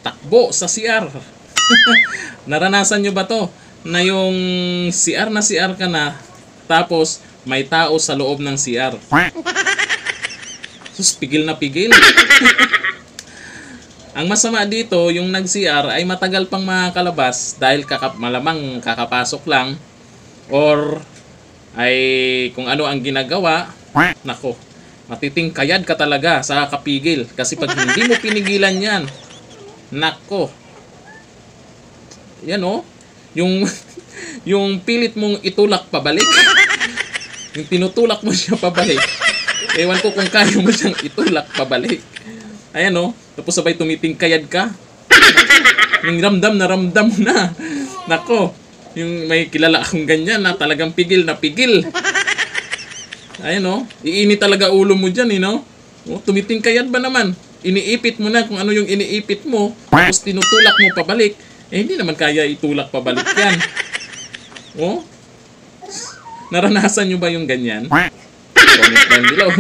takbo sa CR. Naranasan nyo ba to? Na yung CR na CR ka na, tapos may tao sa loob ng CR. Sus, pigil na pigil. Ang masama dito, yung nag-CR ay matagal pang makakalabas dahil malamang kakapasok lang, or ay kung ano ang ginagawa. Nako, matitingkayad ka talaga sa kapigil. Kasi pag hindi mo pinigilan yan, nako, yan o, yung pilit mong itulak pabalik, yung tinutulak mo siya pabalik, ewan ko kung kaya mo siyang itulak pabalik. Ayan o, tapos sabay tumitingkayad ka, yung ramdam na ramdam na. Nako, yung may kilala akong ganyan na talagang pigil na pigil. Ayan o, iinit talaga ulo mo dyan, no? O, tumitingkayad ba naman? Iniipit mo na kung ano yung iniipit mo, tapos tinutulak mo pabalik. Eh, hindi naman kaya itulak pabalik yan. O? Naranasan nyo ba yung ganyan? Comment down below.